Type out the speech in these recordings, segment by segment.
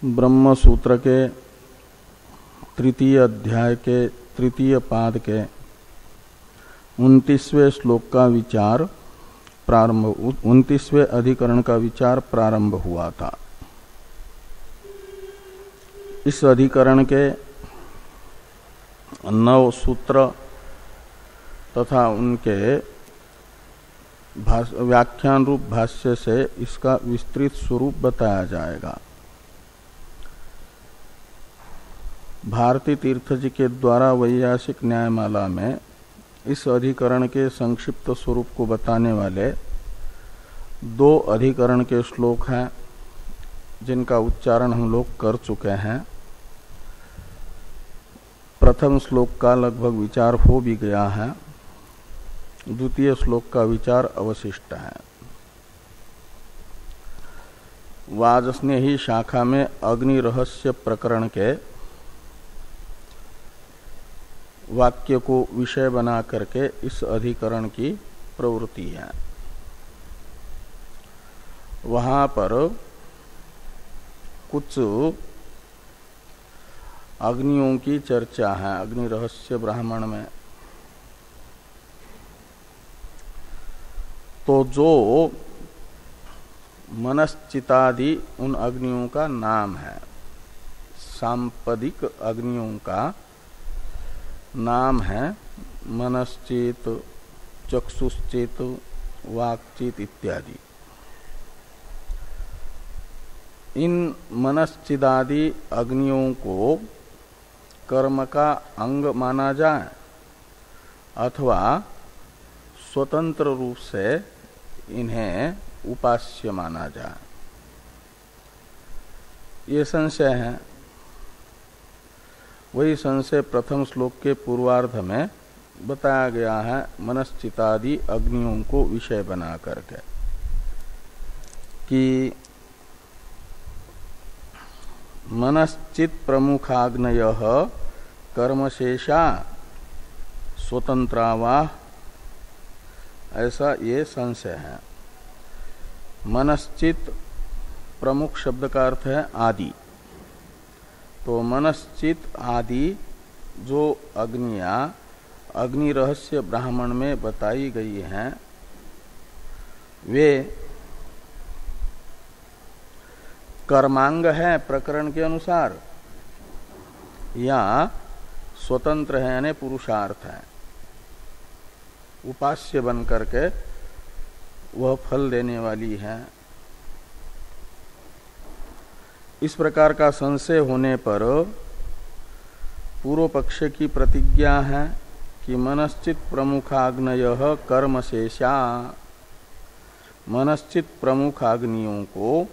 ब्रह्म सूत्र के तृतीय अध्याय के तृतीय पाद के 29वें श्लोक का विचार प्रारंभ 29वें अधिकरण का विचार प्रारंभ हुआ था। इस अधिकरण के 9 सूत्र तथा उनके व्याख्यान रूप भाष्य से इसका विस्तृत स्वरूप बताया जाएगा। भारती तीर्थ जी के द्वारा वैयासिक न्यायमाला में इस अधिकरण के संक्षिप्त स्वरूप को बताने वाले 2 अधिकरण के श्लोक हैं, जिनका उच्चारण हम लोग कर चुके हैं। प्रथम श्लोक का लगभग विचार हो भी गया है, द्वितीय श्लोक का विचार अवशिष्ट है। वाजस्नेही शाखा में अग्नि रहस्य प्रकरण के वाक्य को विषय बना करके इस अधिकरण की प्रवृत्ति है। वहां पर कुछ अग्नियों की चर्चा है अग्नि रहस्य ब्राह्मण में। तो जो मनश्चितादि उन अग्नियों का नाम है, सांपदिक अग्नियों का नाम है मनश्चित, चक्षुश्चित, वाक्चित इत्यादि। इन मनश्चिदादि अग्नियों को कर्म का अंग माना जाए अथवा स्वतंत्र रूप से इन्हें उपास्य माना जाए, ये संशय है। वही संशय प्रथम श्लोक के पूर्वार्ध में बताया गया है मनश्चितादि अग्नियों को विषय बना करके कि मनश्चित प्रमुखाग्नयः कर्मशेषा स्वतंत्रावाह, ऐसा ये संशय है। मनश्चित प्रमुख शब्द का अर्थ है आदि। तो मनश्चित आदि जो अग्नियां अग्नि रहस्य ब्राह्मण में बताई गई हैं, वे कर्मांग है प्रकरण के अनुसार या स्वतंत्र है यानी पुरुषार्थ है, उपास्य बन करके वह फल देने वाली है। इस प्रकार का संशय होने पर पूर्व पक्ष की प्रतिज्ञा है कि मनश्चित प्रमुखाग्नयः कर्मशेषा, मनश्चित प्रमुखाग्नियों को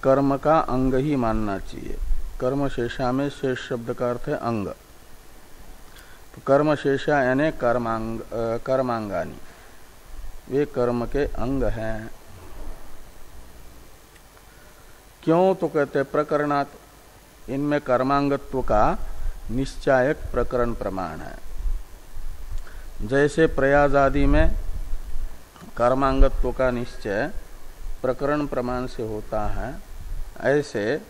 कर्म का अंग ही मानना चाहिए। कर्मशेषा में शेष शब्द का अर्थ है अंग। तो कर्मशेषा यानी कर्मांगानी, वे कर्म के अंग हैं। क्यों? तो कहते हैं प्रकरणात्, इनमें कर्मांगत्व का निश्चायक प्रकरण प्रमाण है। जैसे प्रयाज आदि में कर्मांगत्व का निश्चय प्रकरण प्रमाण से होता है, ऐसे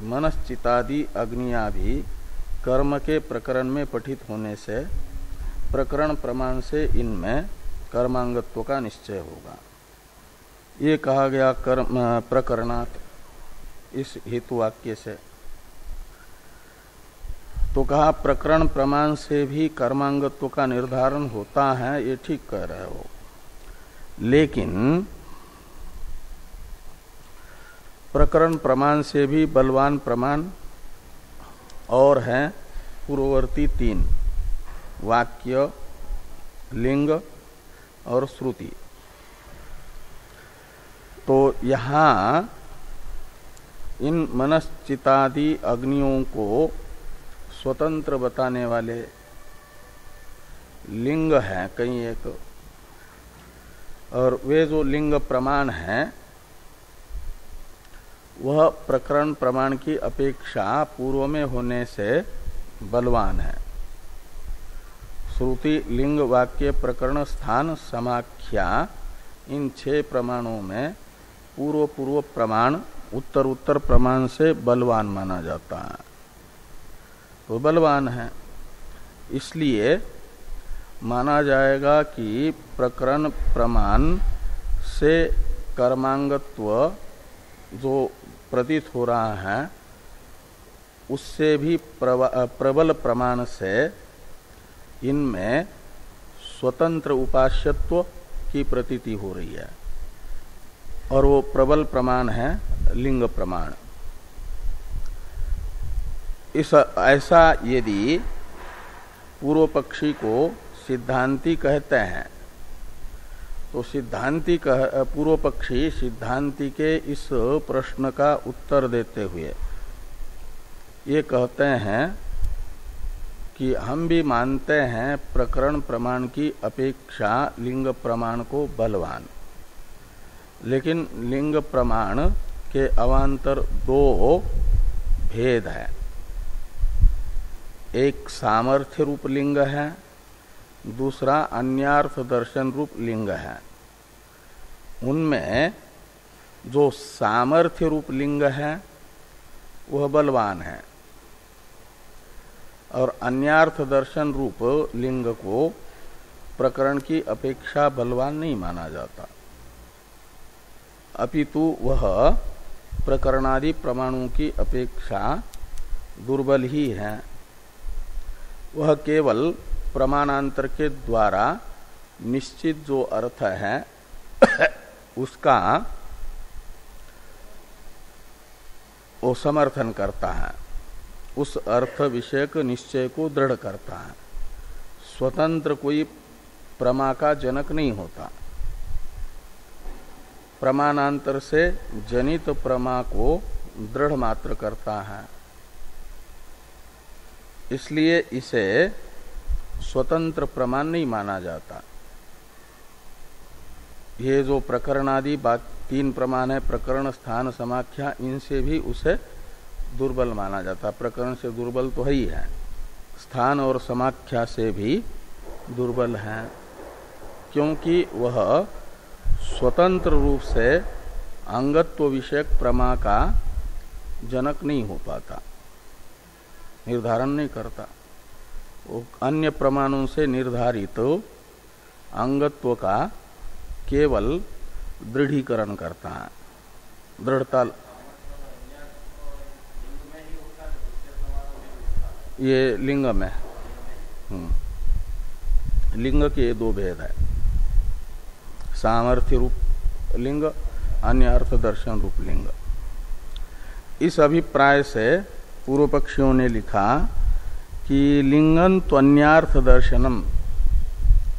मनश्चितादि अग्नियां भी कर्म के प्रकरण में पठित होने से प्रकरण प्रमाण से इनमें कर्मांगत्व का निश्चय होगा। ये कहा गया प्रकरणात् इस हेतु वाक्य से। तो कहा प्रकरण प्रमाण से भी कर्मांगत्व का निर्धारण होता है, ये ठीक कह रहे हो। लेकिन प्रकरण प्रमाण से भी बलवान प्रमाण और हैं पूर्ववर्ती 3 वाक्य, लिंग और श्रुति। तो यहाँ इन मनश्चितादि अग्नियों को स्वतंत्र बताने वाले लिंग हैं कई एक, और वे जो लिंग प्रमाण हैं वह प्रकरण प्रमाण की अपेक्षा पूर्व में होने से बलवान है। श्रुति, लिंग, वाक्य, प्रकरण, स्थान, समाख्या, इन 6 प्रमाणों में पूर्व प्रमाण उत्तर उत्तर प्रमाण से बलवान माना जाता है, तो बलवान है। इसलिए माना जाएगा कि प्रकरण प्रमाण से कर्मांगत्व जो प्रतीत हो रहा है उससे भी प्रबल प्रमाण से इनमें स्वतंत्र उपास्यत्व की प्रतीति हो रही है, और वो प्रबल प्रमाण है लिंग प्रमाण। ऐसा यदि पूर्व पक्षी को सिद्धांती कहते हैं तो सिद्धांती पूर्व पक्षी सिद्धांती के इस प्रश्न का उत्तर देते हुए ये कहते हैं कि हम भी मानते हैं प्रकरण प्रमाण की अपेक्षा लिंग प्रमाण को बलवान, लेकिन लिंग प्रमाण के अवान्तर दो भेद है। एक सामर्थ्य रूप लिंग है, दूसरा अन्यार्थ दर्शन रूप लिंग है। उनमें जो सामर्थ्य रूप लिंग है वह बलवान है, और अन्यार्थ दर्शन रूप लिंग को प्रकरण की अपेक्षा बलवान नहीं माना जाता, अपितु वह प्रकरणादि प्रमाणों की अपेक्षा दुर्बल ही है। वह केवल प्रमाणांतर के द्वारा निश्चित जो अर्थ है उसका वो समर्थन करता है, उस अर्थ विषयक निश्चय को दृढ़ करता है। स्वतंत्र कोई प्रमा का जनक नहीं होता, प्रमाणांतर से जनित प्रमा को दृढ़ मात्र करता है। इसलिए इसे स्वतंत्र प्रमाण नहीं माना जाता। ये जो प्रकरणादि तीन प्रमाण है, प्रकरण स्थान समाख्या, इनसे भी उसे दुर्बल माना जाता। प्रकरण से दुर्बल तो है ही है, स्थान और समाख्या से भी दुर्बल है, क्योंकि वह स्वतंत्र रूप से अंगत्व विषयक प्रमा का जनक नहीं हो पाता, निर्धारण नहीं करता। वो अन्य प्रमाणों से निर्धारित अंगत्व का केवल दृढ़ीकरण करता है, दृढ़ता। ये लिंग में लिंग के दो भेद है, सामर्थ्य रूप लिंग, अन्य अर्थ दर्शन रूप लिंग। इस अभिप्राय से पूर्व पक्षियों ने लिखा कि लिंगन त्वन्यार्थ दर्शनम,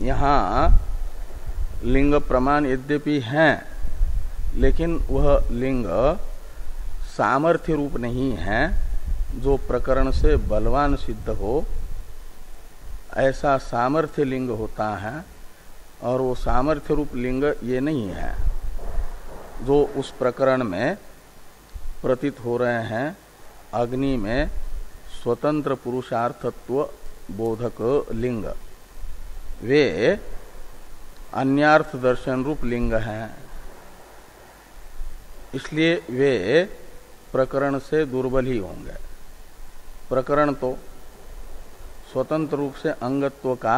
यहाँ लिंग प्रमाण यद्यपि है लेकिन वह लिंग सामर्थ्य रूप नहीं है जो प्रकरण से बलवान सिद्ध हो, ऐसा सामर्थ्य लिंग होता है, और वो सामर्थ्य रूप लिंग ये नहीं है जो उस प्रकरण में प्रतीत हो रहे हैं। अग्नि में स्वतंत्र पुरुषार्थत्व बोधक लिंग वे अन्यार्थ दर्शन रूप लिंग हैं, इसलिए वे प्रकरण से दुर्बल ही होंगे। प्रकरण तो स्वतंत्र रूप से अंगत्व का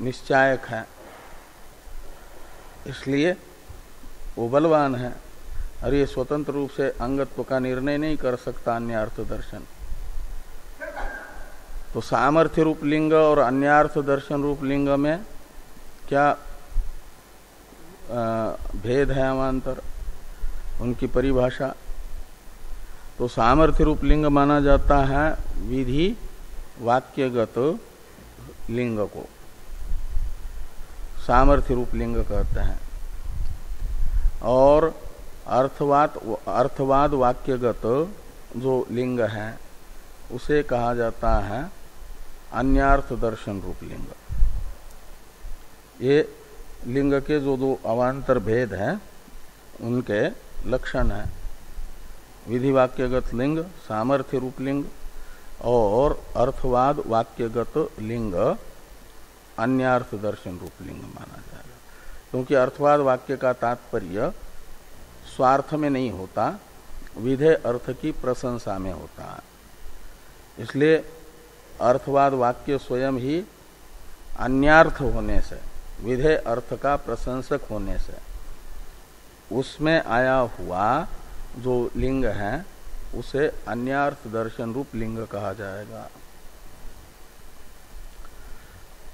निश्चायक है, इसलिए वो बलवान है, और ये स्वतंत्र रूप से अंगत्व का निर्णय नहीं कर सकता अन्यार्थ दर्शन। तो सामर्थ्य रूप लिंग और अन्यार्थ दर्शन रूप लिंग में क्या भेद है, अवान्तर, उनकी परिभाषा। तो सामर्थ्य रूप लिंग माना जाता है विधि वाक्यगत लिंग को सामर्थ्य रूप लिंग कहते हैं, और अर्थवाद वाक्यगत जो लिंग है उसे कहा जाता है अन्यार्थ दर्शन रूप लिंग। ये लिंग के जो दो अवान्तर भेद हैं उनके लक्षण है, विधि वाक्यगत लिंग सामर्थ्य रूप लिंग, और अर्थवाद वाक्यगत लिंग अन्यार्थ दर्शन रूप लिंग माना जाएगा। क्योंकि अर्थवाद वाक्य का तात्पर्य स्वार्थ में नहीं होता, विधेय अर्थ की प्रशंसा में होता है। इसलिए अर्थवाद वाक्य स्वयं ही अन्यार्थ होने से, विधेय अर्थ का प्रशंसक होने से, उसमें आया हुआ जो लिंग है उसे अन्यार्थ दर्शन रूप लिंग कहा जाएगा।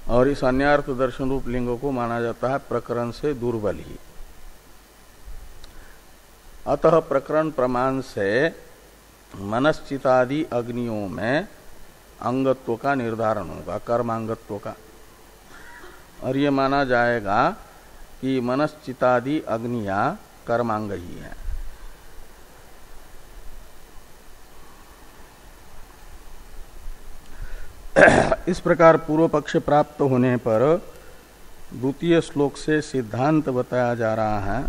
और इस अन्यार्थ दर्शन रूप लिंग को माना जाता है प्रकरण से दुर्बल ही। अतः प्रकरण प्रमाण से मनश्चितादि अग्नियों में अंगत्व का निर्धारण होगा, कर्मांगत्व का। और ये माना जाएगा कि मनश्चितादि अग्नियां कर्मांग ही है। इस प्रकार पूर्व पक्ष प्राप्त होने पर द्वितीय श्लोक से सिद्धांत बताया जा रहा है।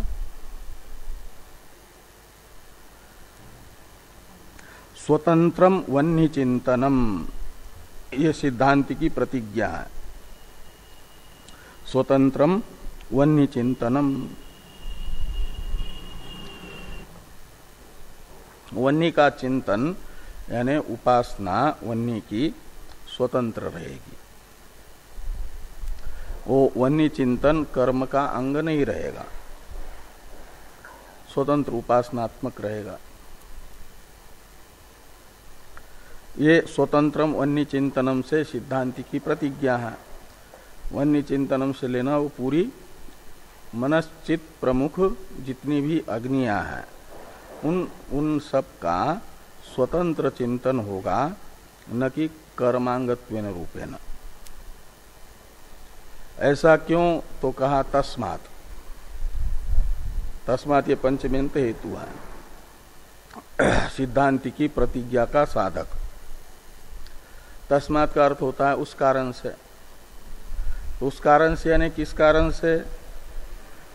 स्वतंत्रम वन्य चिंतनम, ये सिद्धांत की प्रतिज्ञा है। स्वतंत्रम वन्य चिंतनम, वन्य का चिंतन यानी उपासना वन्य की स्वतंत्र रहेगी। वो वन्य चिंतन कर्म का अंग नहीं रहेगा, स्वतंत्र उपासनात्मक रहेगा। ये स्वतंत्रम वन्य चिंतनम से सिद्धांति की प्रतिज्ञा है। वन्य चिंतनम से लेना वो पूरी मनश्चित प्रमुख जितनी भी अग्नियां हैं उन सब का स्वतंत्र चिंतन होगा, न कि कर्मांगत्वेन रूपेण। ऐसा क्यों? तो कहा तस्मात्, तस्मात् ये पंचमेंत हेतु है सिद्धांति की प्रतिज्ञा का साधक। तस्मात् का अर्थ होता है उस कारण से। तो उस कारण से यानी किस कारण से?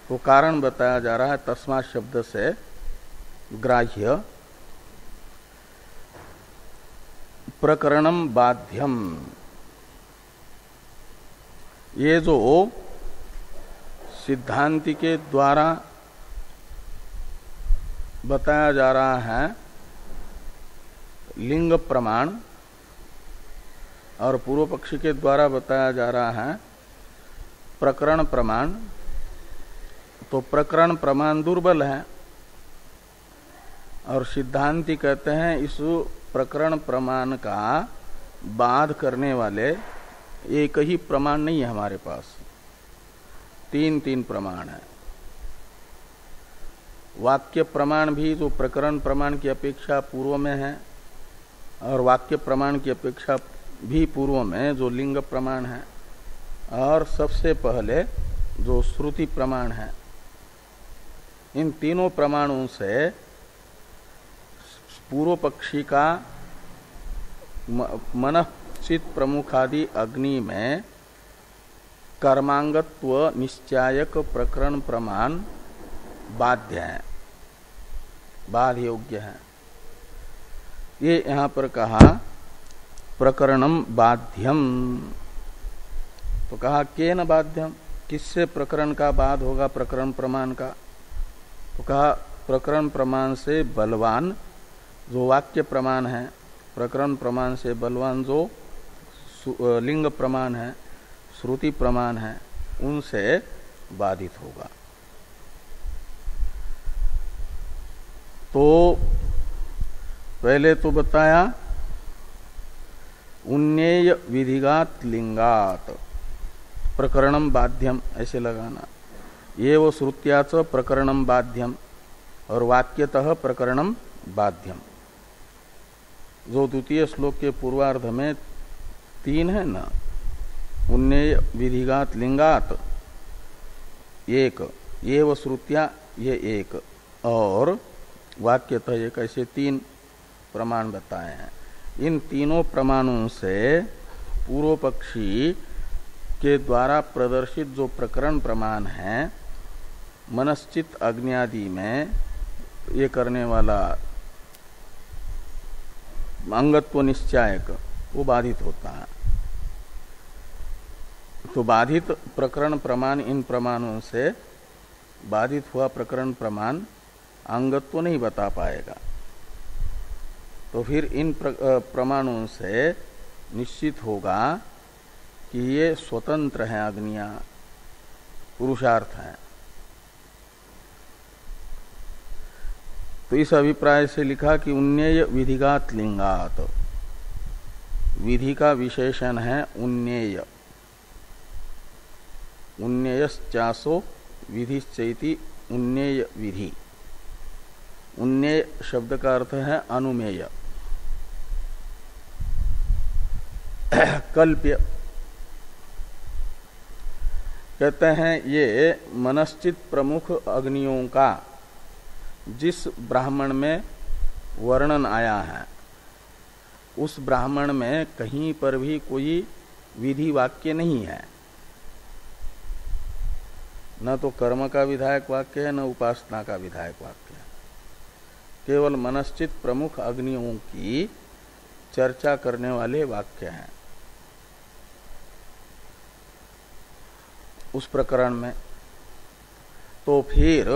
वो कारण बताया जा रहा है तस्मात् शब्द से ग्राह्य। प्रकरणम बाध्यम, ये जो सिद्धांति के द्वारा बताया जा रहा है लिंग प्रमाण और पूर्व पक्षी के द्वारा बताया जा रहा है प्रकरण प्रमाण, तो प्रकरण प्रमाण दुर्बल है और सिद्धांति कहते हैं इस प्रकरण प्रमाण का बाध करने वाले एक ही प्रमाण नहीं है हमारे पास, तीन प्रमाण है। वाक्य प्रमाण भी जो प्रकरण प्रमाण की अपेक्षा पूर्व में है और वाक्य प्रमाण की अपेक्षा भी पूर्व में जो लिंग प्रमाण है, और सबसे पहले जो श्रुति प्रमाण है। इन तीनों प्रमाणों से पूर्व पक्षी का मनश्चित प्रमुखादि अग्नि में कर्मांगत्व निश्चायक प्रकरण प्रमाण बाध्य है, बाध योग्य है। ये यहां पर कहा प्रकरणम बाध्यम, तो कहा केन बाध्यम, किससे प्रकरण का बाध होगा प्रकरण प्रमाण का? तो कहा प्रकरण प्रमाण से बलवान जो वाक्य प्रमाण है, प्रकरण प्रमाण से बलवान जो लिंग प्रमाण है, श्रुति प्रमाण है, उनसे बाधित होगा। तो पहले तो बताया उन्नेय विधिगात लिंगात प्रकरणम बाध्यम, ऐसे लगाना। ये वो श्रुत्याच प्रकरणम बाध्यम और वाक्यतः प्रकरणम बाध्यम। जो द्वितीय श्लोक के पूर्वार्ध में 3 है ना, उन्नेय विधिगात लिंगात एक, ये वो श्रुत्या ये एक, और वाक्यतः एक, ऐसे 3 प्रमाण बताए हैं। इन तीनों प्रमाणों से पूर्व पक्षी के द्वारा प्रदर्शित जो प्रकरण प्रमाण है मनश्चित अग्नि में ये करने वाला अंगत्व निश्चायक, वो बाधित होता है। तो बाधित प्रकरण प्रमाण, इन प्रमाणों से बाधित हुआ प्रकरण प्रमाण अंगत्व नहीं बता पाएगा, तो फिर इन प्रमाणों से निश्चित होगा कि ये स्वतंत्र हैं, अग्नियां पुरुषार्थ हैं। तो इस अभिप्राय से लिखा कि उन्नेय विधिगात लिंगात, विधि का विशेषण है उन्नेय। उन्नेयश्चासो विधिश्चैति उन्नेय विधि। उन्नेय शब्द का अर्थ है अनुमेय, कल्प्य। कहते हैं ये मनश्चित प्रमुख अग्नियों का जिस ब्राह्मण में वर्णन आया है, उस ब्राह्मण में कहीं पर भी कोई विधि वाक्य नहीं है। न तो कर्म का विधायक वाक्य है, न उपासना का विधायक वाक्य है। केवल मनश्चित प्रमुख अग्नियों की चर्चा करने वाले वाक्य हैं उस प्रकरण में। तो फिर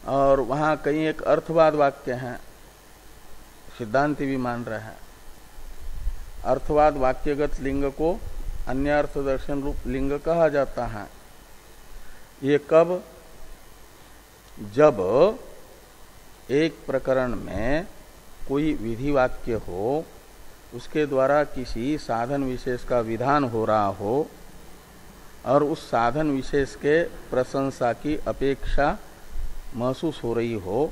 और वहां कहीं एक अर्थवाद वाक्य है, सिद्धांति भी मान रहे हैं। अर्थवाद वाक्यगत लिंग को अन्यार्थ दर्शन रूप लिंग कहा जाता है। ये कब? जब एक प्रकरण में कोई विधि वाक्य हो, उसके द्वारा किसी साधन विशेष का विधान हो रहा हो और उस साधन विशेष के प्रशंसा की अपेक्षा महसूस हो रही हो,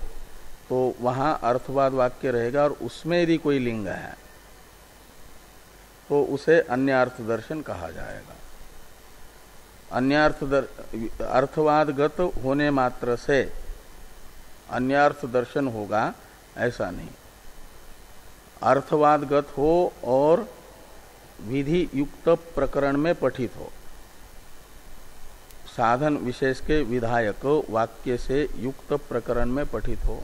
तो वहां अर्थवाद वाक्य रहेगा। और उसमें यदि कोई लिंग है तो उसे अन्यार्थ दर्शन कहा जाएगा। अर्थवादगत होने मात्र से अन्यार्थ दर्शन होगा ऐसा नहीं। अर्थवादगत हो और विधि युक्त प्रकरण में पठित हो, साधन विशेष के विधायक वाक्य से युक्त प्रकरण में पठित हो,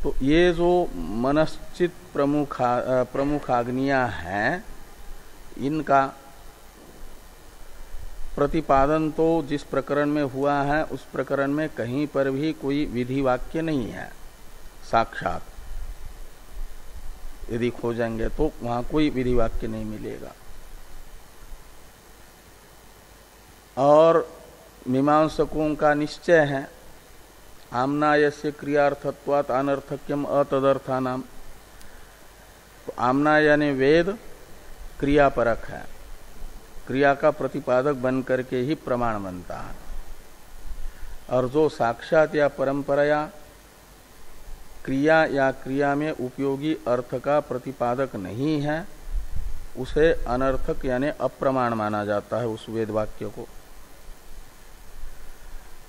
तो ये जो मनश्चित प्रमुखाग्नियां हैं, इनका प्रतिपादन तो जिस प्रकरण में हुआ है उस प्रकरण में कहीं पर भी कोई विधि वाक्य नहीं है साक्षात। यदि खोजेंगे तो वहां कोई विधि वाक्य नहीं मिलेगा। और मीमांसकों का निश्चय है आम्नायस्य क्रियार्थत्वात् अनर्थक्यम अतदर्थानाम। तो आम्ना यानी वेद क्रियापरक है, क्रिया का प्रतिपादक बन करके ही प्रमाण बनता है। और जो साक्षात या परंपराया क्रिया या क्रिया में उपयोगी अर्थ का प्रतिपादक नहीं है, उसे अनर्थक यानी अप्रमाण माना जाता है उस वेद वाक्य को।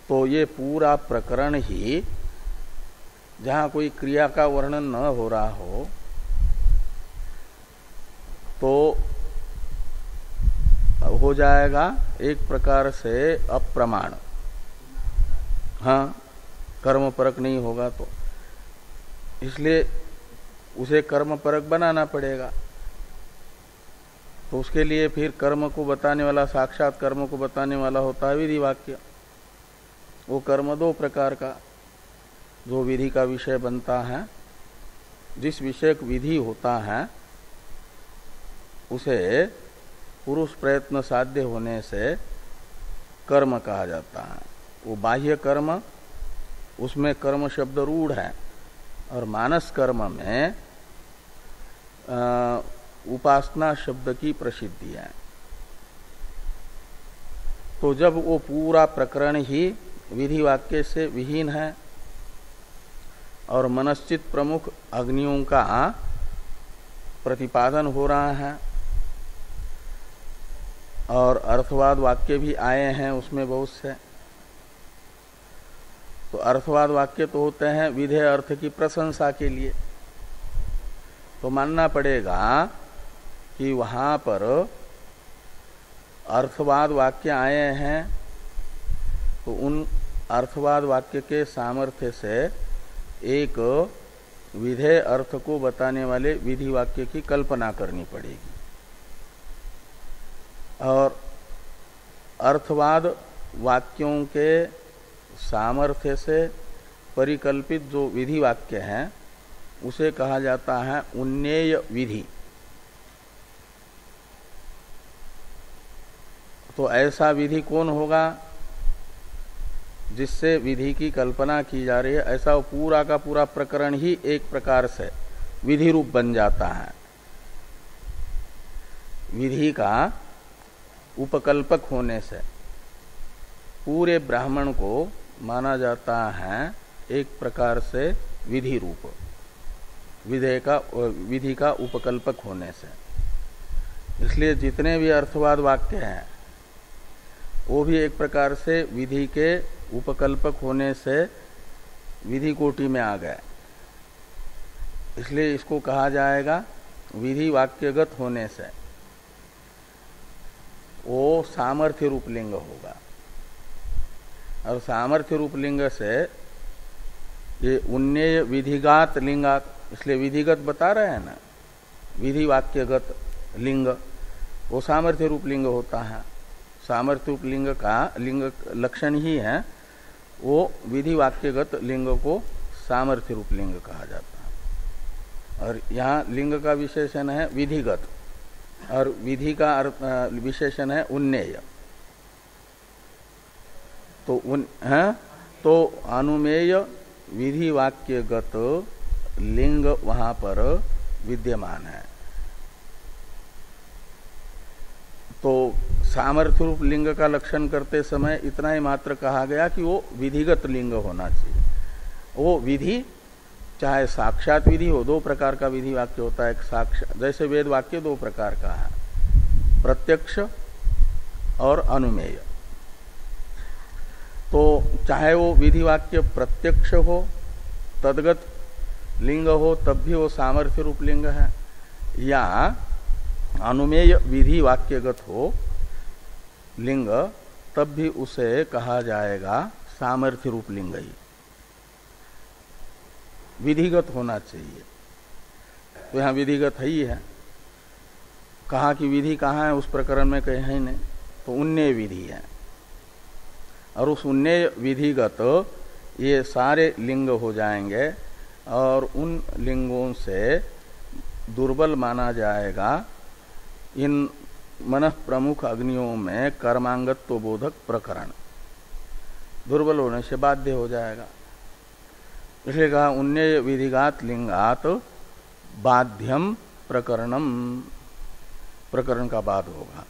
तो ये पूरा प्रकरण ही जहां कोई क्रिया का वर्णन न हो रहा हो तो हो जाएगा एक प्रकार से अप्रमाण। हाँ, कर्म परक नहीं होगा तो इसलिए उसे कर्म परक बनाना पड़ेगा। तो उसके लिए फिर कर्म को बताने वाला, साक्षात कर्म को बताने वाला होता है विधि वाक्य। वो कर्म दो प्रकार का जो विधि का विषय बनता है, जिस विषयक विधि होता है उसे पुरुष प्रयत्न साध्य होने से कर्म कहा जाता है। वो बाह्य कर्म, उसमें कर्म शब्द रूढ़ है, और मानस कर्म में उपासना शब्द की प्रसिद्धि है। तो जब वो पूरा प्रकरण ही विधि वाक्य से विहीन है और मनश्चित प्रमुख अग्नियों का प्रतिपादन हो रहा है और अर्थवाद वाक्य भी आए हैं उसमें बहुत से, तो अर्थवाद वाक्य तो होते हैं विधेय अर्थ की प्रशंसा के लिए। तो मानना पड़ेगा कि वहां पर अर्थवाद वाक्य आए हैं, तो उन अर्थवाद वाक्य के सामर्थ्य से एक विधेय अर्थ को बताने वाले विधि वाक्य की कल्पना करनी पड़ेगी। और अर्थवाद वाक्यों के सामर्थ्य से परिकल्पित जो विधि वाक्य हैं उसे कहा जाता है उन्नेय विधि। तो ऐसा विधि कौन होगा जिससे विधि की कल्पना की जा रही है, ऐसा वो पूरा का पूरा प्रकरण ही एक प्रकार से विधि रूप बन जाता है। विधि का उपकल्पक होने से पूरे ब्राह्मण को माना जाता है एक प्रकार से विधि रूप, विधि का उपकल्पक होने से। इसलिए जितने भी अर्थवाद वाक्य हैं वो भी एक प्रकार से विधि के उपकल्पक होने से विधि कोटि में आ गए। इसलिए इसको कहा जाएगा विधि वाक्यगत होने से वो सामर्थ्य रूप लिंग होगा। और सामर्थ्य रूप लिंग से ये उन्नेय विधिगात लिंगात, इसलिए विधिगत बता रहे हैं ना, विधि वाक्यगत लिंग वो सामर्थ्य रूप लिंग होता है। सामर्थ्य रूप लिंग का लिंग लक्षण ही है वो विधि वाक्यगत लिंग को सामर्थ्य रूप लिंग कहा जाता है। और यहाँ लिंग का विशेषण है विधिगत और विधि का विशेषण है उन्नेय। तो अनुमेय विधि वाक्यगत लिंग वहां पर विद्यमान है। तो सामर्थ्य रूप लिंग का लक्षण करते समय इतना ही मात्र कहा गया कि वो विधिगत लिंग होना चाहिए। वो विधि चाहे साक्षात विधि हो, दो प्रकार का विधि वाक्य होता है। साक्षात जैसे वेद वाक्य दो प्रकार का है, प्रत्यक्ष और अनुमेय। तो चाहे वो विधि वाक्य प्रत्यक्ष हो, तद्गत लिंग हो, तब भी वो सामर्थ्य रूप लिंग है, या अनुमेय विधि वाक्यगत हो लिंग, तब भी उसे कहा जाएगा सामर्थ्य रूप लिंग ही। विधिगत होना चाहिए। तो यहाँ विधिगत है ही है। कहा कि विधि कहाँ है, उस प्रकरण में कहीं है नहीं, तो उन्नेय विधि है। और उस उन्नेय विधिगत ये सारे लिंग हो जाएंगे और उन लिंगों से दुर्बल माना जाएगा इन मन प्रमुख अग्नियों में कर्मांगत्व बोधक प्रकरण। दुर्बल होने से बाध्य हो जाएगा। इसलिए कहा उन्नेय विधिगात लिंगात बाध्यम प्रकरणम, प्रकरण का बाद होगा।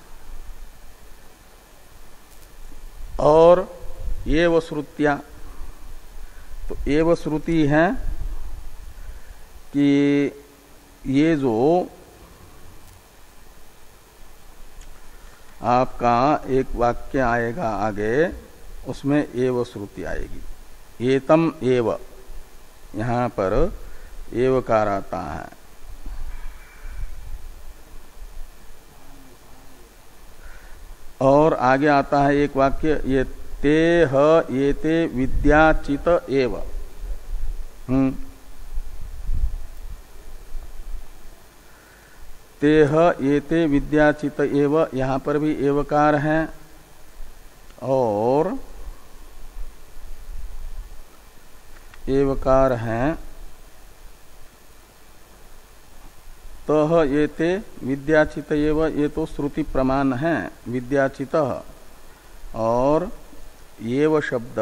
और ये वो श्रुतियां, तो ये वो श्रुति है कि ये जो आपका एक वाक्य आएगा आगे, उसमें एव श्रुति आएगी। एतम एव, यहां पर एवकार आता है। और आगे आता है एक वाक्य, ये ते ह ये ते विद्याचित एव। ते ह ये ते विद्याचित एव, यहां पर भी एवकार है। और एवकार है तह ये ते विद्याचित एव, ये तो श्रुति प्रमाण है विद्याचित। और एव शब्द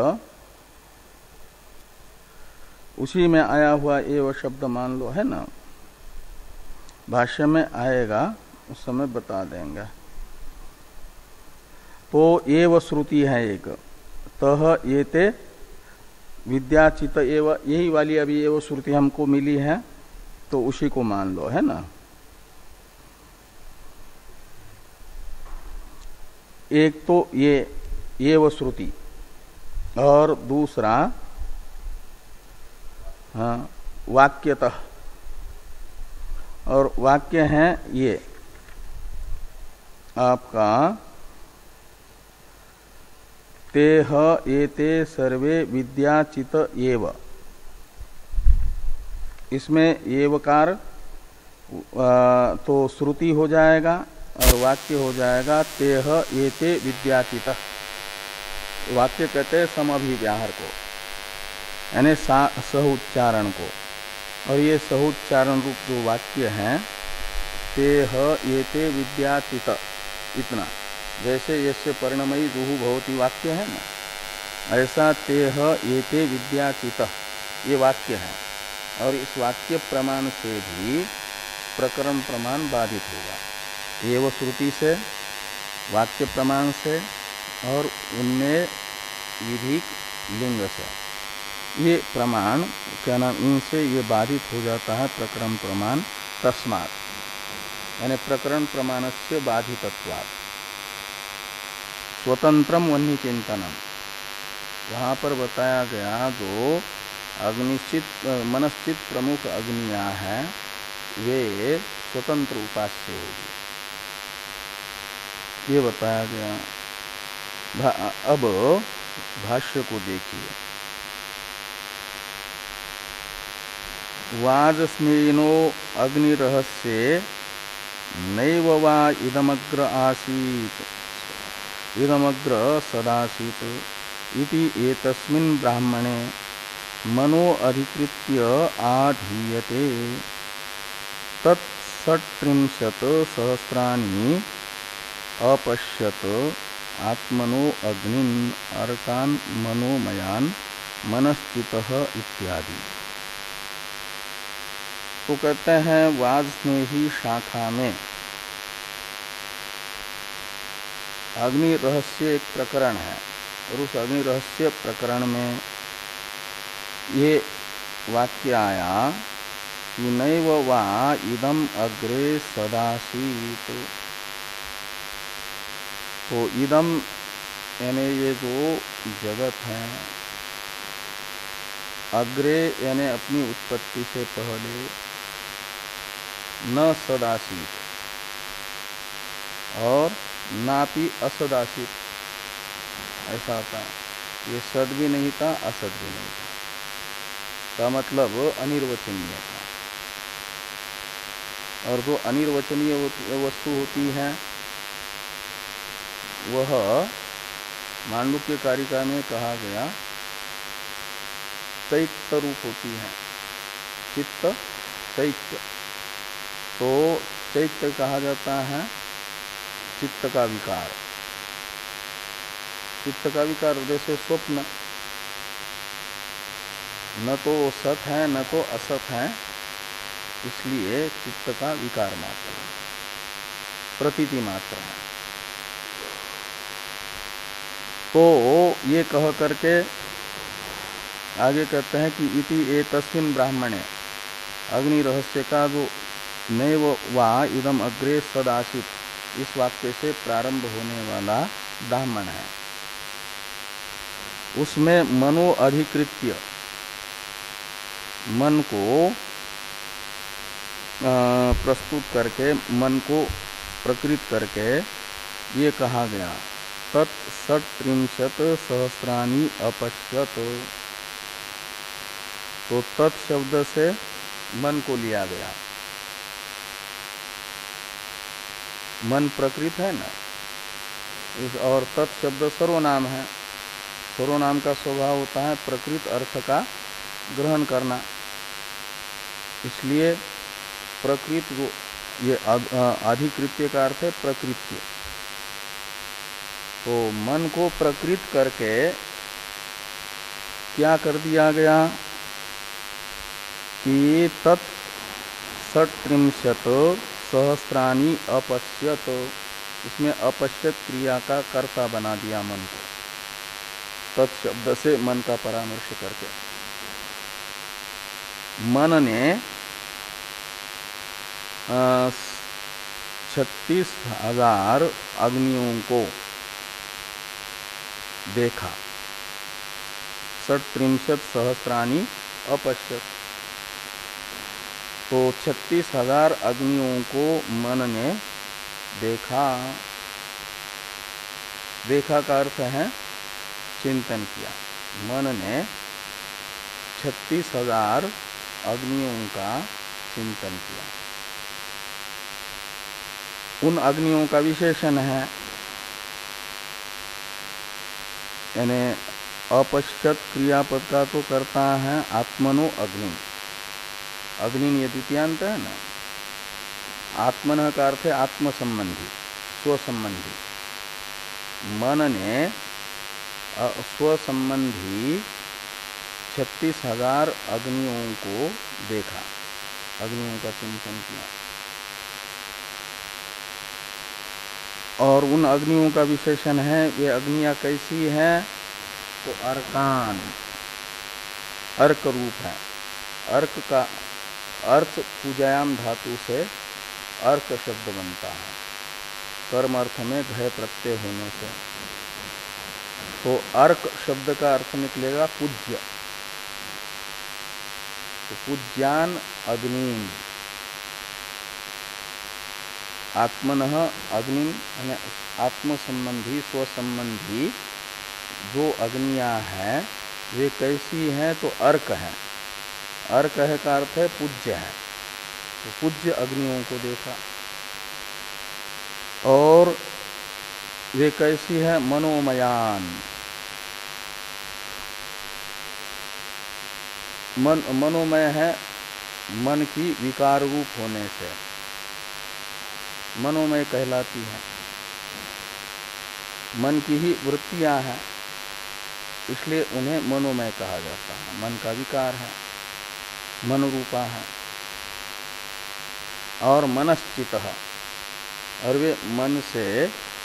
उसी में आया हुआ एव शब्द मान लो है ना, भाष्य में आएगा उस समय बता देंगे। तो एव श्रुति है एक, तह ये ते विद्याचित एव, यही वाली अभी एव श्रुति हमको मिली है, तो उसी को मान लो है ना। एक तो ये एव श्रुति और दूसरा वाक्यतः, और वाक्य है ये आपका तेह एते सर्वे विद्याचित एव। इसमें एवकार तो श्रुति हो जाएगा और वाक्य हो जाएगा तेह एते विद्याचित। वाक्य कहते हैं समअभिव्याहार को, यानी सह उच्चारण को, और ये सहुच्चारण रूप जो वाक्य हैं, तेह एते विद्याचित, इतना जैसे यस्य परिणमयी जुहु भवति वाक्य है ना, ऐसा तेह एते विद्याचित ये वाक्य है। और इस वाक्य प्रमाण से भी प्रकरण प्रमाण बाधित होगा। एव श्रुति से, वाक्य प्रमाण से और उनमें विधिक लिंग से, ये प्रमाण क्या नाम, इनसे ये बाधित हो जाता है प्रकरण प्रमाण। तस्मात् यानी प्रकरण प्रमाण से बाधितत्वात् स्वतंत्रम वन्य चिंतनम, वहाँ पर बताया गया जो अग्निचित मनश्चित प्रमुख अग्नियां हैं वे स्वतंत्र उपास्य होगी, ये बताया गया। अब भाष्य को देखिए। वाजस्नेनो अग्निरहस्ये नैव वा इदमग्र आसीत् इदमग्र सदासीत् इति एतस्मिन् ब्राह्मणे मनो अधिकृत्य आधीयते तत्सट्त्रिंशत् सहस्राणि अपश्यत आत्मनो अग्निन् अर्कान् मनोमयान् मनश्चितः इत्यादि। तो कहते हैं वाजस्नेही शाखा में अग्नि रहस्य एक प्रकरण है, और उस अग्नि रहस्य प्रकरण में ये वाक्य आया कि नैव वा इदम अग्रे सदासीत। तो इदम यानी ये जो जगत है, अग्रे यानी अपनी उत्पत्ति से पहले, न सदासीत और नापि असदासीत, ऐसा होता है। ये सद भी नहीं था, असद भी नहीं था, का मतलब अनिर्वचनीय था। और जो अनिर्वचनीय वस्तु होती है वह मांडुक्य कारिका में कहा गया चैत्य रूप होती है, चित्त चैत्य। तो चैत्य कहा जाता है चित्त का विकार। चित्त का विकार जैसे स्वप्न, न तो सत है न तो असत है, इसलिए चित्त का विकार मात्र है, प्रतीति मात्र है। तो ये कह करके आगे कहते हैं कि इति एतस्मिन् ब्राह्मणे, अग्नि रहस्य का जो नैव वा इदम अग्रे सदासीत, इस वाक्य से प्रारंभ होने वाला ब्राह्मण है, उसमें मनो अधिकृत्य, मन को प्रस्तुत करके, मन को प्रकृत करके ये कहा गया तत्सट्त्रिंशत् सहस्राणि अपश्यत। तो तत् शब्द से मन को लिया गया। मन प्रकृत है ना, और तत् शब्द सर्वनाम है। सर्वनाम का स्वभाव होता है प्रकृत अर्थ का ग्रहण करना, इसलिए प्रकृत जो ये अधिकृत्य का अर्थ है प्रकृत्य। तो मन को प्रकृत करके क्या कर दिया गया कि तत् सट्त्रिंशत् सहस्राणि अपश्यत, इसमें अपश्यत क्रिया का कर्ता बना दिया मन को, तत्शब्द से मन का परामर्श करके। मन ने 36,000 अग्नियों को देखा, सट्त्रिंशत् सहस्राणि अपश्यत। तो 36,000 अग्नियों को मन ने देखा। देखा का अर्थ है चिंतन किया। मन ने 36,000 अग्नियों का चिंतन किया। उन अग्नियों का विशेषण है, यानी अपश्यत क्रियापद का तो करता है आत्मनो अग्नि, अग्नि ये द्वितीयांत है ना। आत्मन का अर्थ है आत्म संबंधी, स्व संबंधी। मन ने स्व संबंधी 36,000 अग्नियों को देखा, अग्नियों का चिंतन किया। और उन अग्नियों का विशेषण है, वे अग्नियां कैसी हैं? तो अर्कान, अर्क रूप है। अर्क का अर्थ पूजायाम धातु से अर्क शब्द बनता है, कर्म अर्थ में घय प्रत्यय होने से। तो अर्क शब्द का अर्थ निकलेगा पूज्य। तो पूज्यान अग्निम, आत्मनः अग्निम यानी आत्म संबंधी, स्व संबंधी जो अग्नियां हैं वे कैसी हैं? तो अर्क है। अर्क है का अर्थ है पूज्य है। तो पूज्य अग्नियों को देखा। और वे कैसी है? मनोमयान, मनोमय है, मन की विकार रूप होने से मनोमय कहलाती है। मन की ही वृत्तियां हैं, इसलिए उन्हें मनोमय कहा जाता है। मन का विकार है, मन रूपा है। और मनश्चित, और वे मन से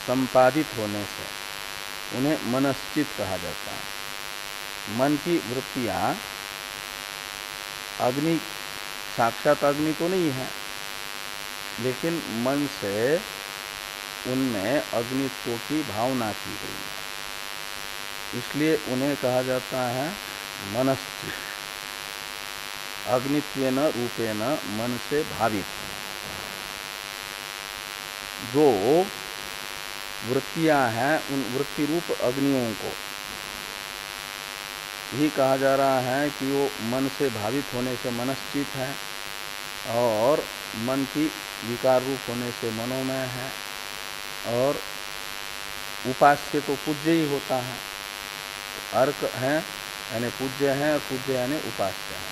संपादित होने से उन्हें मनश्चित कहा जाता है। मन की वृत्तियां अग्नि, साक्षात अग्नि तो नहीं है, लेकिन मन से उनमें अग्नित्व की भावना की गई है, इसलिए उन्हें कहा जाता है मनश्चित। अग्नित्वेन रूपेण, मन से भावित जो वृत्तियां हैं, उन वृत्ति रूप अग्नियों को ही कहा जा रहा है कि वो मन से भावित होने से मनश्चित है, और मन की विकार रूप होने से मनोमय है, और उपास्य तो पूज्य ही होता है। अर्क है यानी पूज्य है, और पूज्य यानी उपास्य है।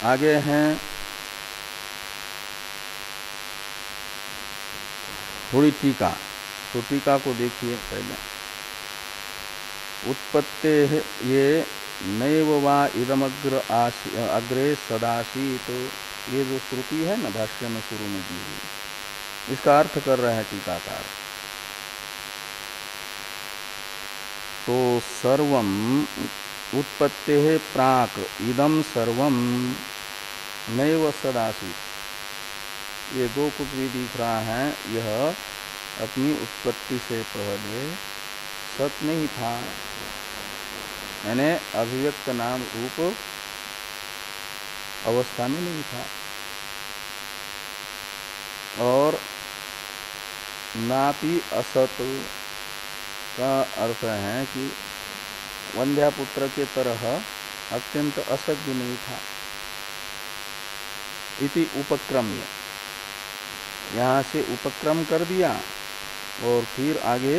आगे हैं थोड़ी टीका, तो टीका को देखिए पहले। उत्पत्ते ये नैव वा इदमग्र अग्रे सदासी, तो ये जो श्रुति है ना भाष्य में शुरू में दी हुई, इसका अर्थ कर रहे हैं टीकाकार। तो सर्वम उत्पत्ते प्राक इदम सर्वम नैव सदासी, ये जो कुछ भी दिख रहा है यह अपनी उत्पत्ति से पहले सत नहीं था, यानी अभिव्यक्त नाम रूप अवस्था में नहीं था। और नापि असत का अर्थ है कि वंध्यापुत्र के तरह अत्यंत असत भी नहीं था। इति उपक्रम्य, यहाँ से उपक्रम कर दिया और फिर आगे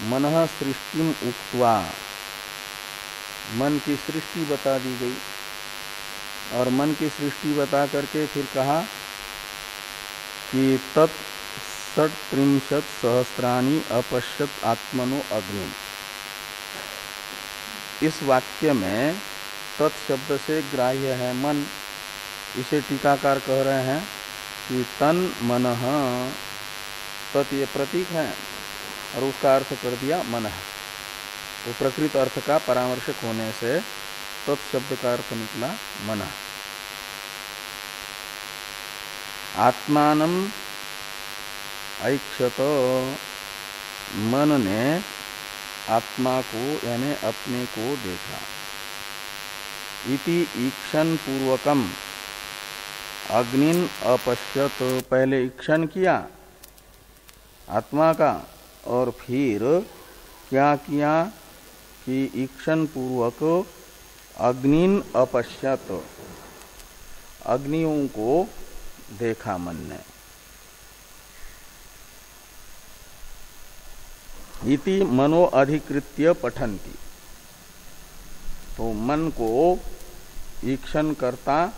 मनः सृष्टिम उक्त्वा, मन की सृष्टि बता दी गई। और मन की सृष्टि बता करके फिर कहा कि तत् 37 सहस्राणि अपश्यत आत्मनो अग्नि। इस वाक्य में तत् शब्द से ग्राह्य है मन। इसे टीकाकार कह रहे हैं कि तन मनः, तत् ये प्रतीक है और उसका अर्थ कर दिया मनः। तो प्रकृत अर्थ का परामर्शक होने से तत्शब्द का अर्थ निकला मनः। आत्मानम ऐक्षत, मन ने आत्मा को यानी अपने को देखा। इति ईक्षण पूर्वकम अग्निन अपश्यत, पहले ईक्षण किया आत्मा का और फिर क्या किया कि ईक्षण पूर्वक अग्निन अपश्यत, अग्नियों को देखा मन ने। इति मनो अधिकृत्य पठन्ति, तो मन को ईक्षण कर्ता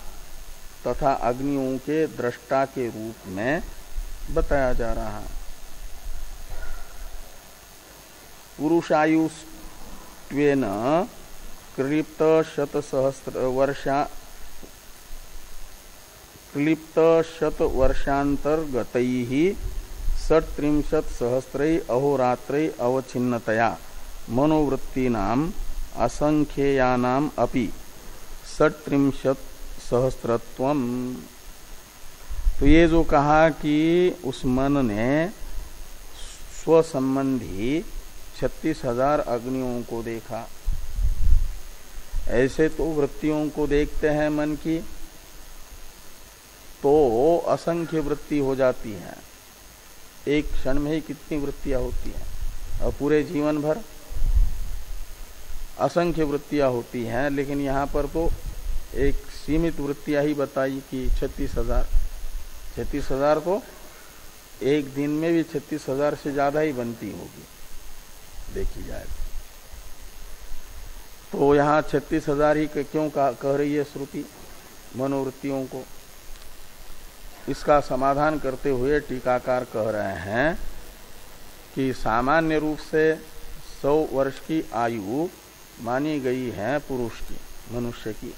तथा अग्नियों के दृष्टा के रूप में बताया जा रहा है। पुरुषायुष्वेन क्लिप्त शतवर्षांतर्गतैः 37 सहस्रै अहोरात्रै अवच्छिन्नतया मनोवृत्तीनाम् असंख्येयानाम् अपि 37 सहस्रत्वम्। तो ये जो कहा कि उस मन ने स्वसंबंधी 36,000 अग्नियों को देखा, ऐसे तो वृत्तियों को देखते हैं मन की तो असंख्य वृत्ति हो जाती है। एक क्षण में ही कितनी वृत्तियां होती हैं, और पूरे जीवन भर असंख्य वृत्तियां होती हैं। लेकिन यहाँ पर तो एक सीमित वृत्तियां ही बताई कि 36,000। 36,000 तो एक दिन में भी 36,000 से ज्यादा ही बनती होगी, देखी जाए तो यहाँ 36,000 ही क्यों कह रही है श्रुति मनोवृत्तियों को? इसका समाधान करते हुए टीकाकार कह रहे हैं कि सामान्य रूप से 100 वर्ष की आयु मानी गई है पुरुष की, मनुष्य की,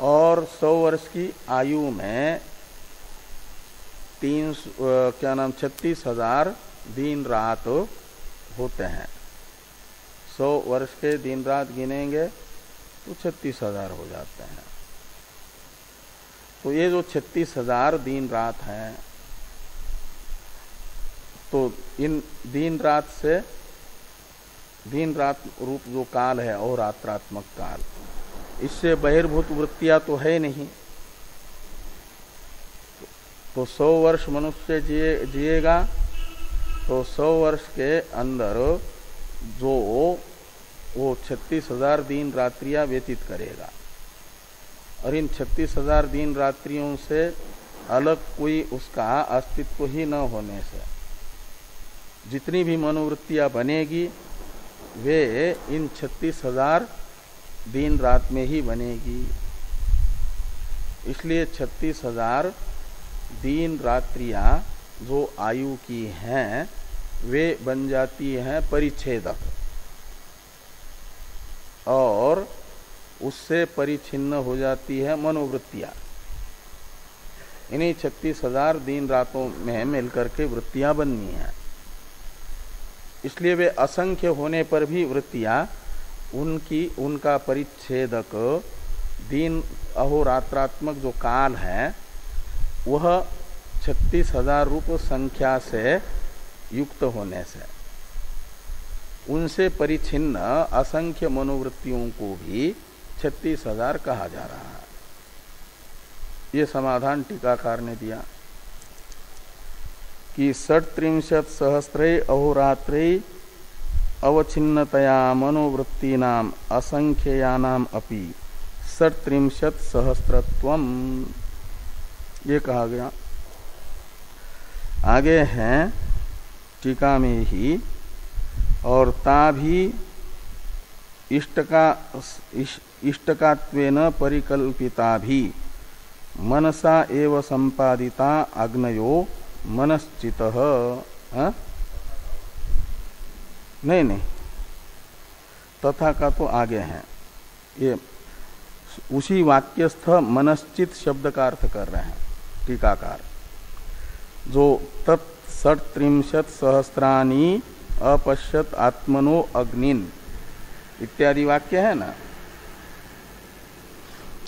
और 100 वर्ष की आयु में 36,000 दिन रात होते हैं। 100 वर्ष के दिन रात गिनेंगे तो 36,000 हो जाते हैं। तो ये जो 36,000 दिन रात हैं, तो इन दिन रात से दिन रात रूप जो काल है और रात्रात्मक काल, इससे बहिर्भूत वृत्तियां तो है नहीं। तो 100 वर्ष मनुष्य जिएगा तो 100 वर्ष के अंदर जो वो 36,000 दिन रात्रियां व्यतीत करेगा, और इन 36,000 दिन रात्रियों से अलग कोई उसका अस्तित्व ही न होने से जितनी भी मनोवृत्तियां बनेगी वे इन 36,000 दिन रात में ही बनेगी। इसलिए 36,000 दिन रात्रियां जो आयु की हैं वे बन जाती हैं परिच्छेदक, और उससे परिच्छिन्न हो जाती है मनोवृत्तियां। इन्हीं 36,000 दिन रातों में मिलकर के वृत्तियां बननी है। इसलिए वे असंख्य होने पर भी वृत्तियां उनका परिच्छेदक दिन अहोरात्रात्मक जो काल है वह 36,000 रूप संख्या से युक्त होने से उनसे परिच्छिन्न असंख्य मनोवृत्तियों को भी 36,000 कहा जा रहा है। ये समाधान टीकाकार ने दिया कि 37 सहस्रे अहोरात्रे अवच्छिन्नतया मनोवृत्तीनाम असंख्ययानाम अपि 37 सहस्रत्वम, ये कहा गया। आगे हैं टीका में ही, और ता भी इष्टकात्वेन परिकल्पिता भी मनसा एव संपादिता अग्नयो मनश्चितः। नहीं, तथा का तो आगे है, ये उसी वाक्यस्थ मनश्चित शब्द का अर्थ कर रहे हैं टीकाकार। जो तत् 37 अपश्यत आत्मनो अग्निन इत्यादि वाक्य है ना,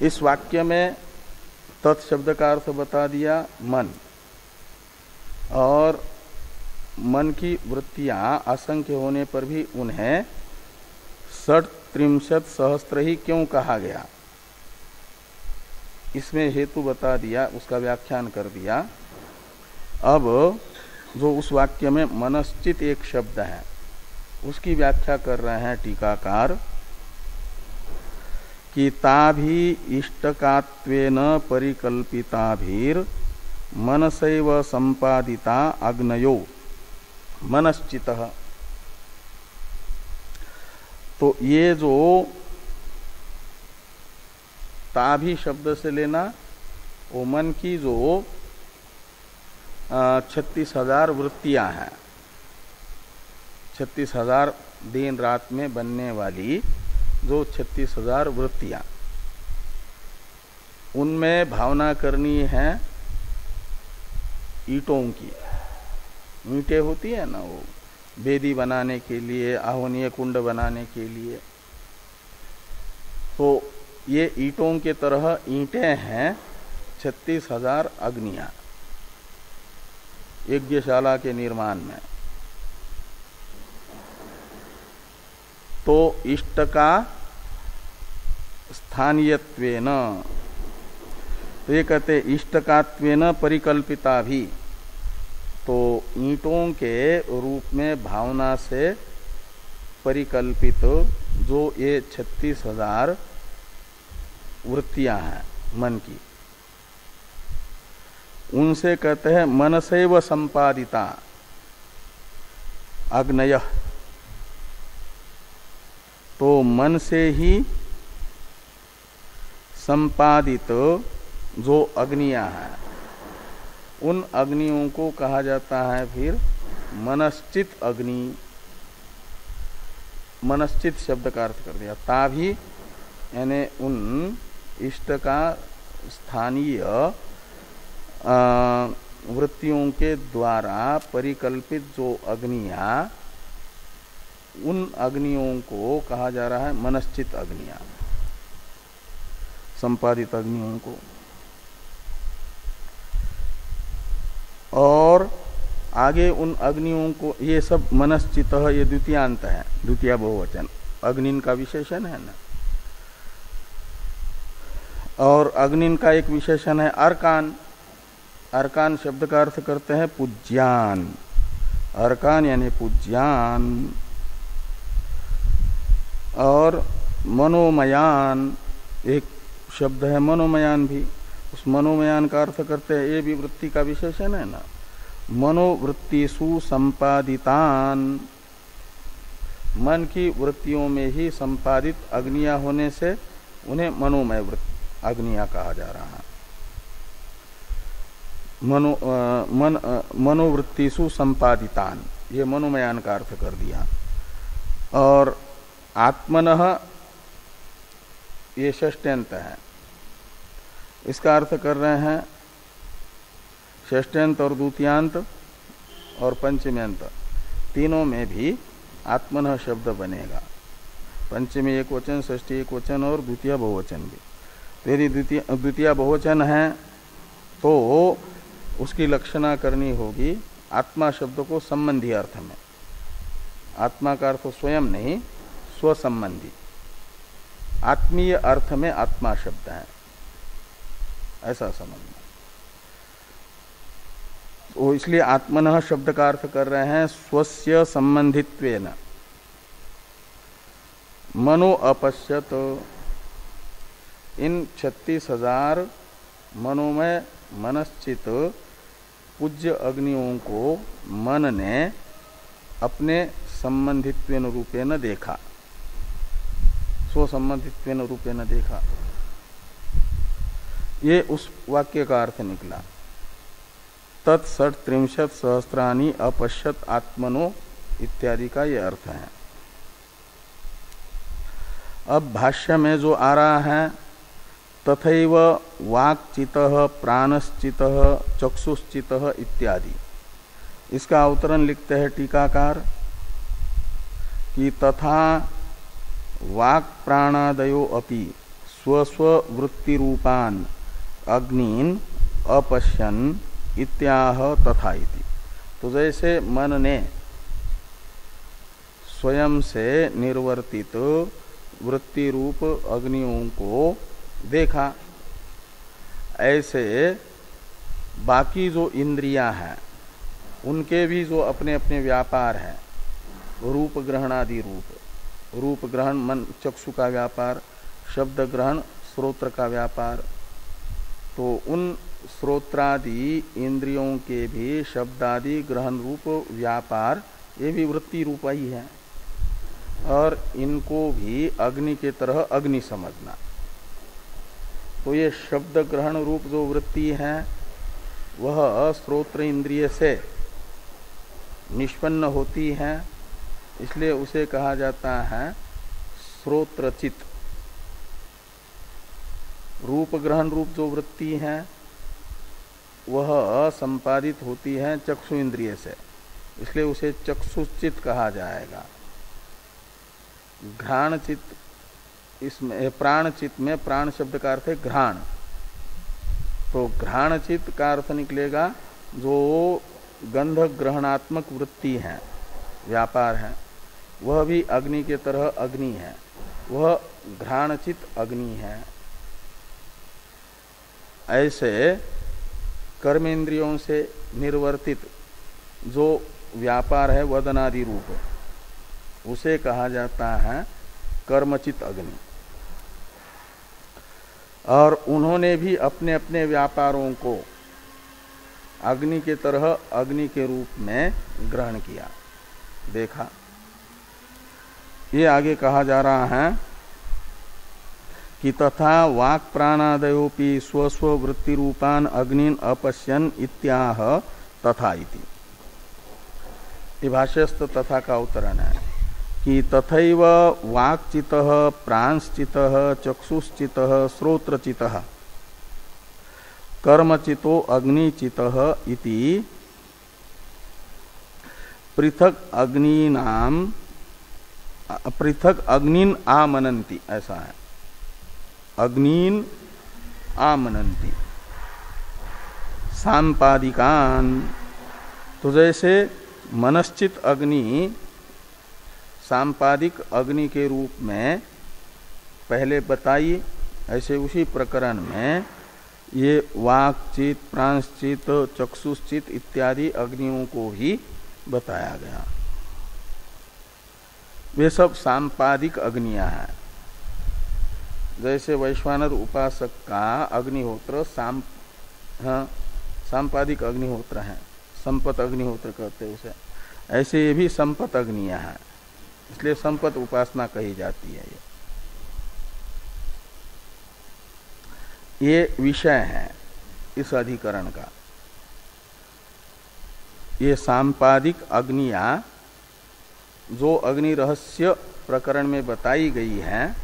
इस वाक्य में तत्शब्द का अर्थ बता दिया मन, और मन की वृत्तियां असंख्य होने पर भी उन्हें 37 सहस्त्र ही क्यों कहा गया, इसमें हेतु बता दिया, उसका व्याख्यान कर दिया। अब जो उस वाक्य में मनश्चित एक शब्द है उसकी व्याख्या कर रहे हैं टीकाकार कि ताभि इष्टकात्वेन परिकल्पिताभिर मनसैव संपादिता अग्नयो मनश्चितः। तो ये जो ताभी शब्द से लेना वो मन की जो 36,000 वृत्तियां हैं, 36,000 दिन रात में बनने वाली जो 36,000 वृत्तियां, उनमें भावना करनी है ईंटों की। ईंटें होती है ना, वो वेदी बनाने के लिए, आह्वनीय कुंड बनाने के लिए, तो ये ईंटों के तरह ईंटें हैं 36,000 अग्नियां यज्ञशाला के निर्माण में। तो इष्ट का स्थानीयत्वेन, तो ये कहते इष्टकात्वेन परिकल्पिता भी, तो ईंटों के रूप में भावना से परिकल्पित जो ये 36,000 वृत्तियां हैं मन की, उनसे कहते हैं मनसैव संपादिता अग्नय। तो मन से ही संपादित जो अग्नियां हैं, उन अग्नियों को कहा जाता है फिर मनश्चित अग्नि। मनश्चित शब्द का अर्थ कर दिया। ता भी यानी उन इष्ट का स्थानीय वृत्तियों के द्वारा परिकल्पित जो अग्नियां, उन अग्नियों को कहा जा रहा है मनश्चित अग्नियां, संपादित अग्नियों को। और आगे उन अग्नियों को, ये सब मनश्चित, ये द्वितीयांत है, द्वितीय बहुवचन, अग्निन का विशेषण है ना। और अग्निन का एक विशेषण है अर्कान। अर्कान शब्द का अर्थ करते हैं पूज्यान। अर्कान यानी पूज्यान। और मनोमयान एक शब्द है, मनोमयान भी। उस मनोमयान का अर्थ करते हैं, ये भी वृत्ति का विशेषण है ना। मनोवृत्तिषु संपादितान, मन की वृत्तियों में ही संपादित अग्नियां होने से उन्हें मनोमय अग्नियां कहा जा रहा है। मनोवृत्तिषु संपादितान, ये मनोमयान का अर्थ कर दिया। और आत्मनः ये षष्ट्यंत है, इसका अर्थ कर रहे हैं षष्ट्यंत और द्वितीयांत और पंचम्यंत, तीनों में भी आत्मनः शब्द बनेगा। पंचमी एक वचन, षष्ठी एक वचन और द्वितीय बहुवचन भी। तो यदि द्वितीय बहुवचन है तो उसकी लक्षणा करनी होगी आत्मा शब्द को संबंधी अर्थ में। आत्मा का अर्थ स्वयं नहीं, स्वसंबंधी, आत्मीय अर्थ में आत्मा शब्द है, ऐसा समझना। तो इसलिए आत्मनः शब्द का अर्थ कर रहे हैं स्वस्य संबंधित्वेन। मनो अपश्यत, इन 36,000 मनोमय मनश्चित पूज्य अग्नियों को मन ने अपने संबंधित्वेन रूपेण देखा, स्वसंबंधित्वेन रूपेण देखा। ये उस वाक्य का अर्थ निकला। तत्सठ सहस्राणि अपश्यत आत्मनो इत्यादि का ये अर्थ है। अब भाष्य में जो आ रहा है तथैव वाक्चितः प्राणश्चितः चक्षुश्चितः इत्यादि, इसका अवतरण लिखते हैं टीकाकार कि तथा वाक् प्राणादयो अपि स्वस्व वृत्ति रूपान अग्निन अपश्यन इत्याह तथा इति। तो जैसे मन ने स्वयं से निर्वर्तित वृत्ति रूप अग्नियों को देखा, ऐसे बाकी जो इंद्रियां हैं उनके भी जो अपने अपने व्यापार हैं, रूप ग्रहण आदि रूप ग्रहण मन चक्षु का व्यापार, शब्द ग्रहण श्रोत्र का व्यापार, तो उन श्रोत्रादि इंद्रियों के भी शब्दादि ग्रहण रूप व्यापार ये भी वृत्ति रूप ही है। और इनको भी अग्नि के तरह अग्नि समझना। तो ये शब्द ग्रहण रूप जो वृत्ति है वह श्रोत्र इंद्रिय से निष्पन्न होती है, इसलिए उसे कहा जाता है श्रोत्रचित। रूप ग्रहण रूप जो वृत्ति है वह संपादित होती है चक्षु इंद्रिय से, इसलिए उसे चक्षुचित कहा जाएगा। घ्राणचित, इसमें प्राणचित में प्राण शब्द का अर्थ है घ्राण, तो घ्राणचित का अर्थ निकलेगा जो गंध ग्रहणात्मक वृत्ति है, व्यापार है, वह भी अग्नि के तरह अग्नि है, वह घ्राणचित अग्नि है। ऐसे कर्मेंद्रियों से निर्वर्तित जो व्यापार है वदनादि रूप, उसे कहा जाता है कर्मचित अग्नि। और उन्होंने भी अपने अपने व्यापारों को अग्नि के तरह अग्नि के रूप में ग्रहण किया, देखा। ये आगे कहा जा रहा है कि तथा वाक् प्राणादयोपि स्वस्व वृत्ति रूपान अग्निन अपश्यन इत्याह तथा इति। ये भाष्यस्थ तथा का अवतरण है कि तथैव वाक्चितः प्राणश्चितः चक्षुश्चितः श्रोत्रचितः कर्मचितो अग्निचितः इति पृथक अग्निन आमनन्ति, ऐसा है, अग्निन आमनन्ति सांपादिकान। तो जैसे मनश्चित अग्नि सांपादिक अग्नि के रूप में पहले बताई, ऐसे उसी प्रकरण में ये वाक्चित प्राणश्चित चक्षुश्चित इत्यादि अग्नियों को भी बताया गया। वे सब सांपादिक अग्नियां हैं। जैसे वैश्वानर उपासक का अग्निहोत्र सांपादिक अग्निहोत्र है, संपत अग्निहोत्र कहते उसे, ऐसे ये भी संपत अग्नियां हैं, इसलिए संपत उपासना कही जाती है। ये विषय है इस अधिकरण का। ये सांपादिक अग्नियां जो अग्नि रहस्य प्रकरण में बताई गई हैं,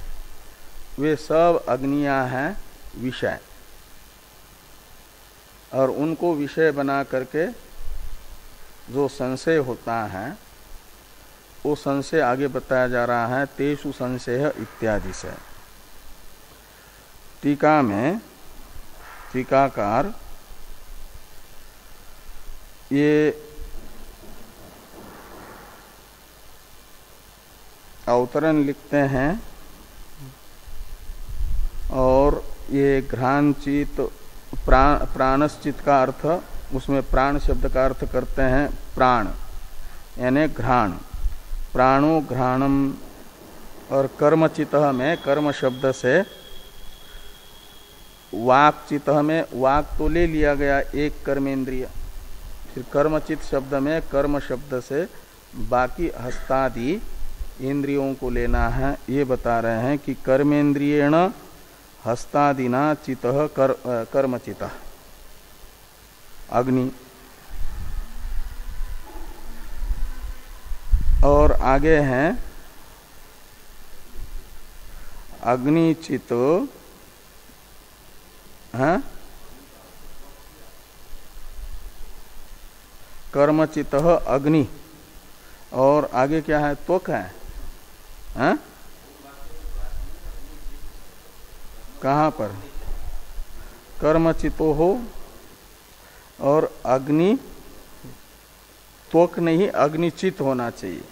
वे सब अग्नियां हैं विषय, और उनको विषय बना करके जो संशय होता है वो संशय आगे बताया जा रहा है तेषु संशय इत्यादि से। टीका में टीकाकार ये अवतरण लिखते हैं, और ये घ्राणचित प्राणश्चित का अर्थ, उसमें प्राण शब्द का अर्थ करते हैं प्राण यानी घ्राण, प्राणो घ्राणम। और कर्मचितः में कर्म शब्द से, वाक्चितः में वाक तो ले लिया गया एक कर्मेंद्रिय, फिर कर्मचित शब्द में कर्म शब्द से बाकी हस्तादि इंद्रियों को लेना है। ये बता रहे हैं कि कर्मेंद्रियेण हस्तादिना चितः कर्मचितः अग्नि। और आगे हैं अग्निचित कर्मचितः अग्नि, और आगे क्या है, त्वक है, हैं? कहाँ पर कर्मचितो हो, और अग्नि त्वक नहीं अग्निचित होना चाहिए।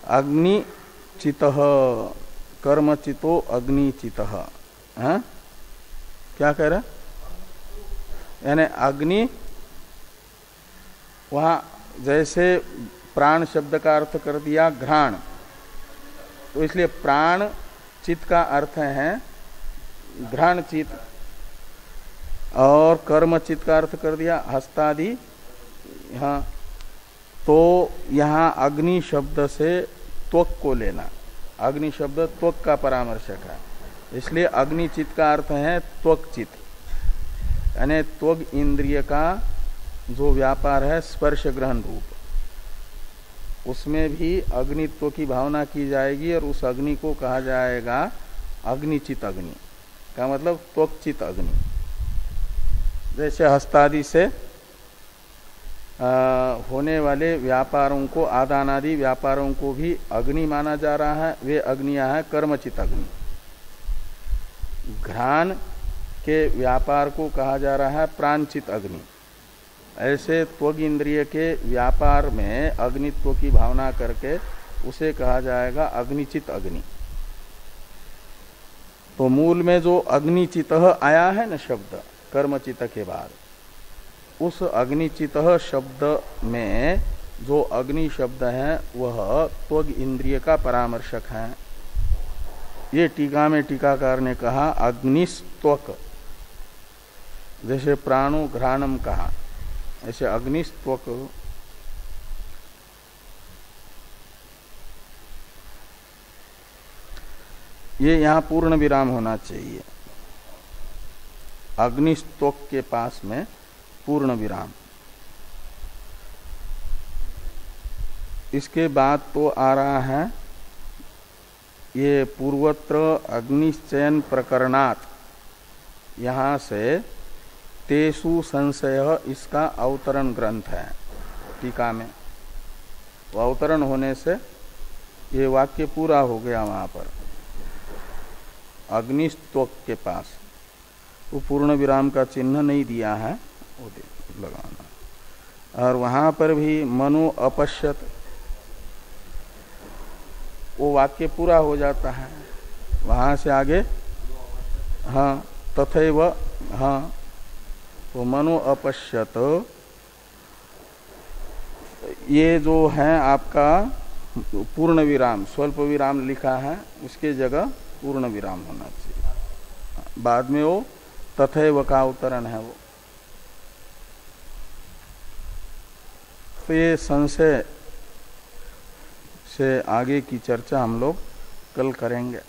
अग्निचितः कर्मचितो अग्निचितः, हैं? क्या कह रहा, यानी अग्नि, वहां जैसे प्राण शब्द का अर्थ कर दिया घ्राण, तो इसलिए प्राण चित का अर्थ है घ्राण चित, और कर्म चित का अर्थ कर दिया हस्तादि। तो यहाँ अग्नि शब्द से त्वक को लेना, अग्नि शब्द त्वक का परामर्शक है, इसलिए अग्निचित का अर्थ है त्वकचित, यानी त्वग इंद्रिय का जो व्यापार है स्पर्श ग्रहण रूप, उसमें भी अग्नित्व की भावना की जाएगी और उस अग्नि को कहा जाएगा अग्निचित अग्नि का मतलब त्वकचित अग्नि। जैसे हस्तादि से होने वाले व्यापारों को, आदान आदि व्यापारों को भी अग्नि माना जा रहा है, वे अग्नियां हैं कर्मचित अग्नि। घ्राण के व्यापार को कहा जा रहा है प्राणचित अग्नि। ऐसे त्वग इंद्रिय के व्यापार में अग्नित्व की भावना करके उसे कहा जाएगा अग्निचित अग्नि। तो मूल में जो अग्निचित आया है न शब्द कर्मचित के बाद, उस अग्निचित शब्द में जो अग्नि शब्द है वह त्वग इंद्रिय का परामर्शक है। ये टीका में टीकाकार ने कहा अग्निस्त्वक, जैसे प्राणो घ्राणम कहा, ऐसे अग्निस्त्वक। ये यहां पूर्ण विराम होना चाहिए, अग्निस्त्वक के पास में पूर्ण विराम। इसके बाद तो आ रहा है ये पूर्वत्र अग्निश्चयन प्रकरणात्, यहां से तेषु संशय, इसका अवतरण ग्रंथ है टीका में। वो अवतरण होने से ये वाक्य पूरा हो गया। वहां पर अग्निस्त्वक के पास वो पूर्ण विराम का चिन्ह नहीं दिया है, वो लगाना। और वहां पर भी मनु अपश्यत, वो वाक्य पूरा हो जाता है। वहां से आगे हाँ तथैव, हाँ तो मनु अपश्यत, ये जो है आपका पूर्ण विराम, स्वल्प विराम लिखा है, उसके जगह पूर्ण विराम होना चाहिए। बाद में वो तथैव का अवतरण है वो। तो ये संशय से आगे की चर्चा हम लोग कल करेंगे।